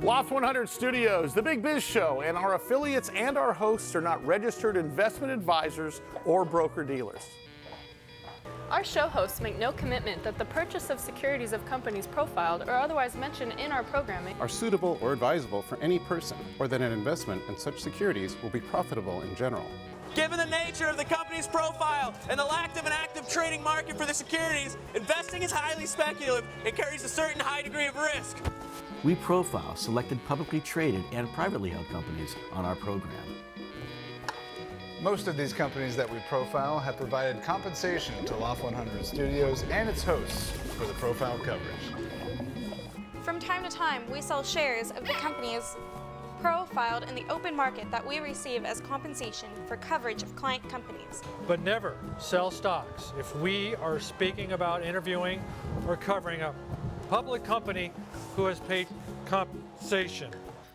Loft 100 Studios, the Big Biz Show, and our affiliates and our hosts are not registered investment advisors or broker-dealers. Our show hosts make no commitment that the purchase of securities of companies profiled or otherwise mentioned in our programming are suitable or advisable for any person, or that an investment in such securities will be profitable in general. Given the nature of the company's profile and the lack of an active trading market for the securities, investing is highly speculative and carries a certain high degree of risk. We profile selected publicly traded and privately held companies on our program. Most of these companies that we profile have provided compensation to Loft 100 Studios and its hosts for the profile coverage. From time to time, we sell shares of the companies profiled in the open market that we receive as compensation for coverage of client companies. But never sell stocks. If we are speaking about interviewing or covering a public company who has paid compensation.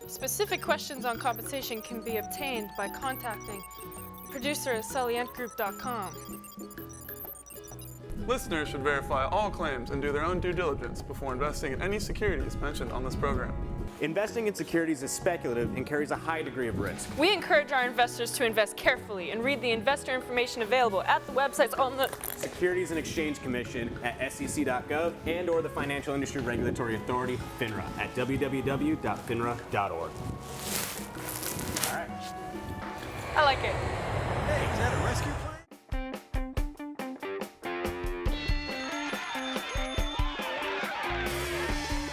Specific questions on compensation can be obtained by contacting producer at sullyandgroup.com. Listeners should verify all claims and do their own due diligence before investing in any securities mentioned on this program. Investing in securities is speculative and carries a high degree of risk. We encourage our investors to invest carefully and read the investor information available at the websites on the Securities and Exchange Commission at sec.gov and or the Financial Industry Regulatory Authority, FINRA, at www.finra.org. All right. I like it. Hey, is that a rescue plan?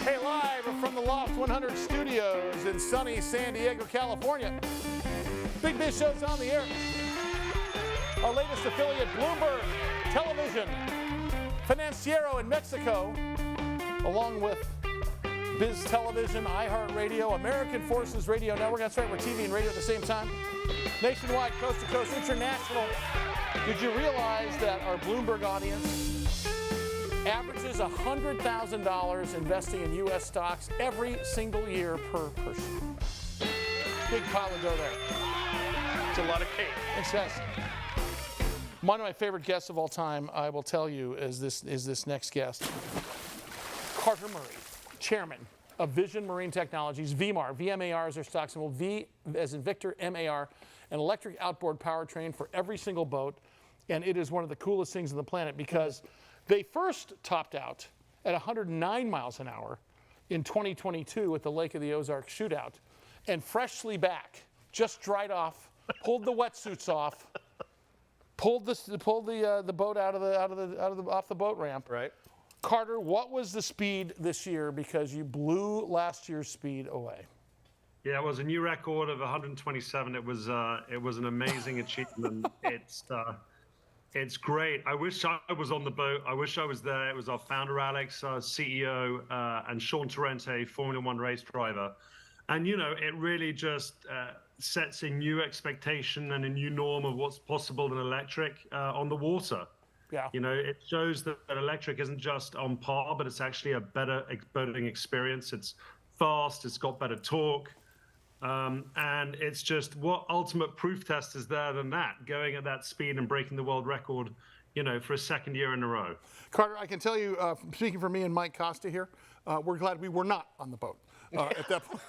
Hey, live from the Loft 100 Studios in sunny San Diego, California. Big Biz Show's on the air. Our latest affiliate, Bloomberg Television, Financiero in Mexico, along with Biz Television, iHeartRadio, American Forces Radio Network. That's right, we're TV and radio at the same time. Nationwide, coast to coast, international. Did you realize that our Bloomberg audience averages $100,000 investing in U.S. stocks every single year per person? Big pile of dough there. It's a lot of cake. Yes. One of my favorite guests of all time, I will tell you, is this next guest. Carter Murray, chairman of Vision Marine Technologies, VMAR. VMAR is their stock symbol. V as in Victor, MAR, an electric outboard powertrain for every single boat. And it is one of the coolest things on the planet because they first topped out at 109 miles an hour in 2022 at the Lake of the Ozarks shootout, and freshly back, just dried off, pulled the wetsuits off, pulled the boat off the boat ramp. Right. Carter, what was the speed this year? Because you blew last year's speed away. Yeah, it was a new record of 127. It was an amazing achievement. It's great. I wish I was on the boat. I wish I was there. It was our founder, Alex, our CEO, and Sean Torrente, Formula One race driver. And, you know, it really just sets a new expectation and a new norm of what's possible in electric on the water. Yeah. You know, it shows that electric isn't just on par, but it's actually a better boating experience. It's fast. It's got better torque. And it's just, what ultimate proof test is there than that, going at that speed and breaking the world record, you know, for a second year in a row. Carter, I can tell you, speaking for me and Mike Costa here, we're glad we were not on the boat at that point.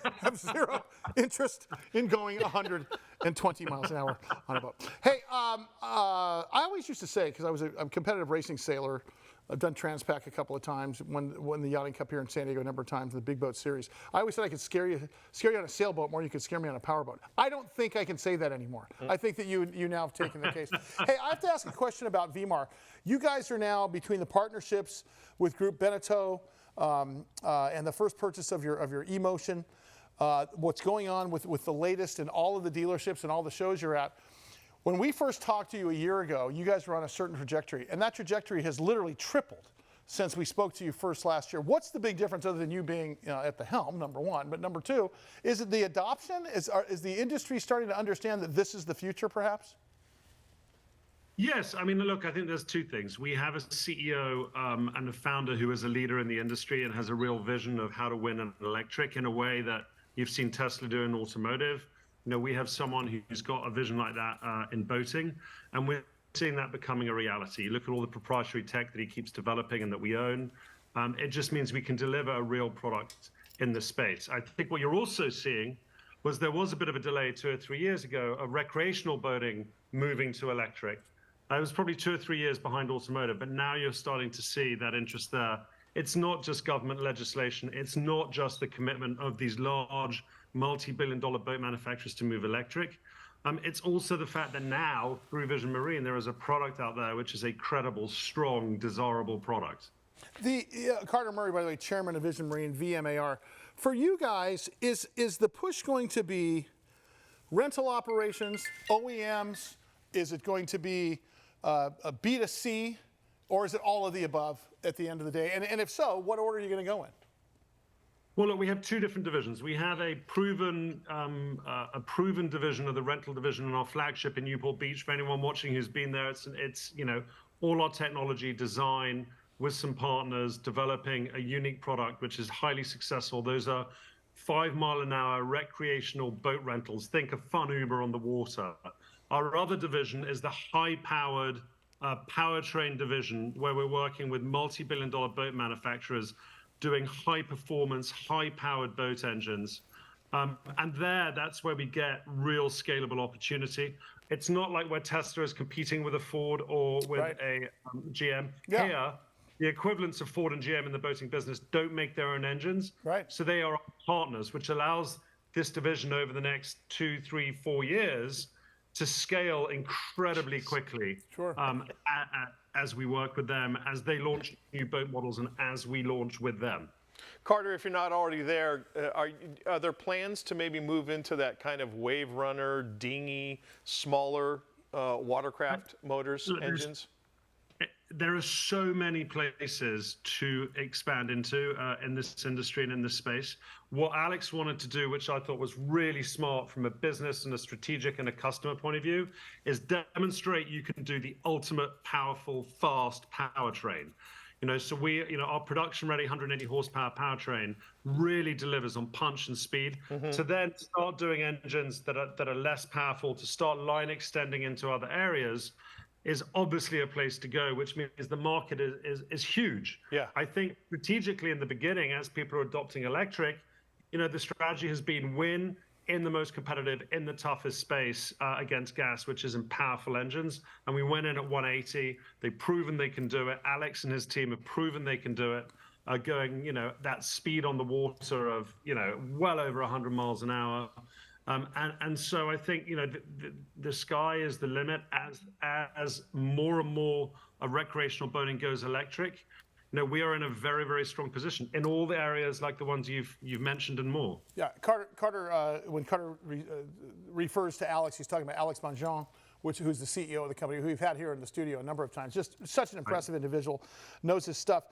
I have zero interest in going 120 miles an hour on a boat. Hey, I always used to say, because I was a competitive racing sailor, I've done Transpac a couple of times, won the Yachting Cup here in San Diego a number of times, the Big Boat Series. I always said I could scare you on a sailboat more than you could scare me on a powerboat. I don't think I can say that anymore. I think that you now have taken the case. Hey, I have to ask a question about VMAR. You guys are now, between the partnerships with Group Beneteau and the first purchase of your eMotion, what's going on with the latest in all of the dealerships and all the shows you're at. When we first talked to you a year ago, you guys were on a certain trajectory, and that trajectory has literally tripled since we spoke to you first last year. What's the big difference other than you being at the helm, number one? But number two, is it the adoption? Is the industry starting to understand that this is the future, perhaps? Yes, I mean, look, I think there's two things. We have a CEO and a founder who is a leader in the industry and has a real vision of how to win an electric in a way that you've seen Tesla do in automotive. You know, we have someone who's got a vision like that in boating, and we're seeing that becoming a reality. You look at all the proprietary tech that he keeps developing and that we own. It just means we can deliver a real product in this space. I think what you're also seeing was there was a bit of a delay 2 or 3 years ago of recreational boating moving to electric. It was probably 2 or 3 years behind automotive, but now you're starting to see that interest there. It's not just government legislation. It's not just the commitment of these large multi-billion-dollar boat manufacturers to move electric. It's also the fact that now, through Vision Marine, there is a product out there which is a credible, strong, desirable product. Carter Murray, by the way, chairman of Vision Marine, VMAR. For you guys, is the push going to be rental operations, OEMs? Is it going to be a B2C, or is it all of the above at the end of the day? And if so, what order are you going to go in? Well, look, we have 2 different divisions. We have a proven division of the rental division in our flagship in Newport Beach. For anyone watching who's been there, it's all our technology design with some partners, developing a unique product which is highly successful. Those are 5-mile-an-hour recreational boat rentals. Think of Fun Uber on the water. Our other division is the high-powered powertrain division, where we're working with multi-billion-dollar boat manufacturers doing high-performance, high-powered boat engines. And that's where we get real scalable opportunity. It's not like where Tesla is competing with a Ford or with a GM. Yeah. Here, the equivalents of Ford and GM in the boating business don't make their own engines. Right. So they are partners, which allows this division over the next 2, 3, 4 years to scale incredibly quickly. Sure. As we work with them, as they launch new boat models, and as we launch with them. Carter, if you're not already there, are there plans to maybe move into that kind of wave runner, dinghy, smaller watercraft motors, engines? There are so many places to expand into in this industry and in this space. What Alex wanted to do, which I thought was really smart from a business and a strategic and a customer point of view, is demonstrate you can do the ultimate powerful, fast powertrain. So our production-ready 180 horsepower powertrain really delivers on punch and speed. To then start doing engines that are less powerful, to start line extending into other areas, is obviously a place to go, which means the market is huge. Yeah. I think strategically in the beginning, as people are adopting electric, the strategy has been win in the most competitive, in the toughest space against gas, which is in powerful engines. And we went in at 180. They've proven they can do it. Alex and his team have proven they can do it, going, that speed on the water of, well over 100 miles an hour. And so I think, the sky is the limit as more and more of recreational boating goes electric. We are in a very, very strong position in all the areas like the ones you've mentioned and more. Yeah, Carter, when Carter refers to Alex, he's talking about Alex Mongeon, who's the CEO of the company, who we've had here in the studio a number of times. Just such an impressive individual, knows his stuff.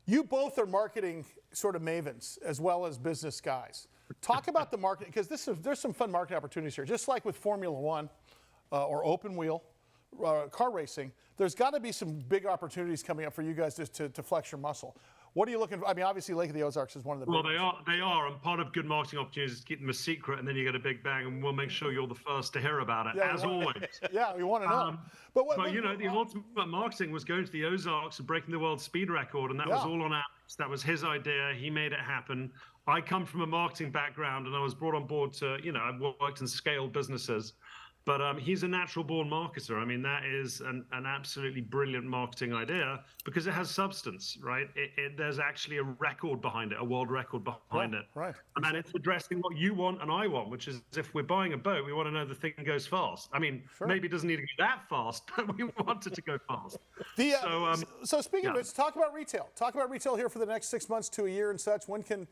You both are marketing sort of mavens as well as business guys. Talk about the market, because there's some fun market opportunities here. Just like with Formula One or open wheel car racing, there's got to be some big opportunities coming up for you guys to flex your muscle. What are you looking for? I mean, obviously Lake of the Ozarks is one of the big ones. They are, and part of good marketing opportunities is to keep them a secret, and then you get a big bang, and we'll make sure you're the first to hear about it, as always. Yeah, we want to know. But the ultimate marketing was going to the Ozarks and breaking the world speed record, and that was all on Alex. That was his idea. He made it happen. I come from a marketing background, and I was brought on board to, I've worked in scaled businesses. But he's a natural-born marketer. I mean, that is an absolutely brilliant marketing idea because it has substance, right? There's actually a record behind it, a world record behind it. Right. And it's addressing what you want and I want, which is if we're buying a boat, we want to know the thing goes fast. I mean, maybe it doesn't need to go that fast, but we want it to go fast. So speaking of which, talk about retail. Talk about retail here for the next 6 months to a year and such. When can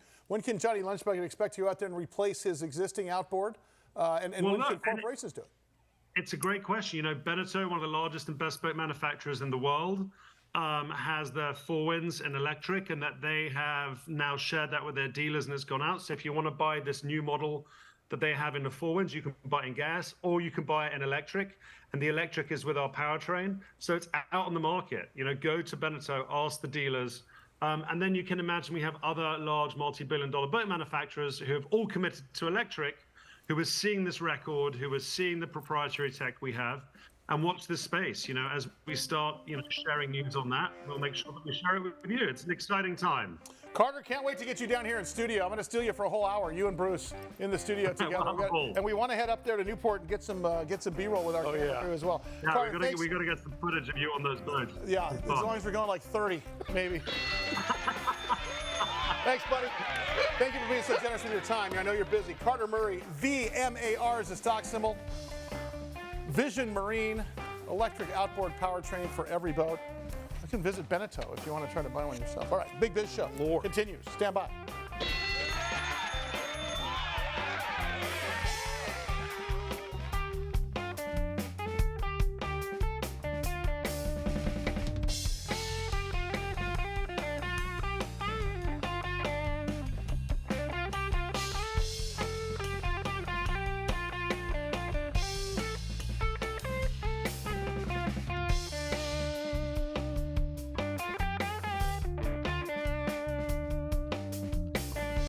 Johnny Lunchbucket expect you out there and replace his existing outboard? And when can corporations do it? It's a great question. Beneteau, one of the largest and best boat manufacturers in the world, has their Four Winds in electric, and that they have now shared that with their dealers, and it's gone out. So if you want to buy this new model that they have in the Four Winds, you can buy it in gas, or you can buy it in electric, and the electric is with our powertrain. So it's out on the market. Go to Beneteau, ask the dealers. And then you can imagine we have other large multi-billion-dollar boat manufacturers who have all committed to electric, who are seeing this record, who are seeing the proprietary tech we have. and watch this space. You know, as we start, sharing news on that, we'll make sure that we share it with you. It's an exciting time. Carter, can't wait to get you down here in studio. I'm going to steal you for a whole hour, you and Bruce, in the studio together. And we want to head up there to Newport and get some B-roll with our camera crew as well. Yeah, Carter, we got to get some footage of you on those boats. Yeah, as long as we're going like 30, maybe. Thanks, buddy. Thank you for being so generous with your time. I know you're busy. Carter Murray, VMAR is the stock symbol. Vision Marine, electric outboard powertrain for every boat. You can visit Beneteau if you want to try to buy one yourself. All right, Big Biz Show continues. Stand by.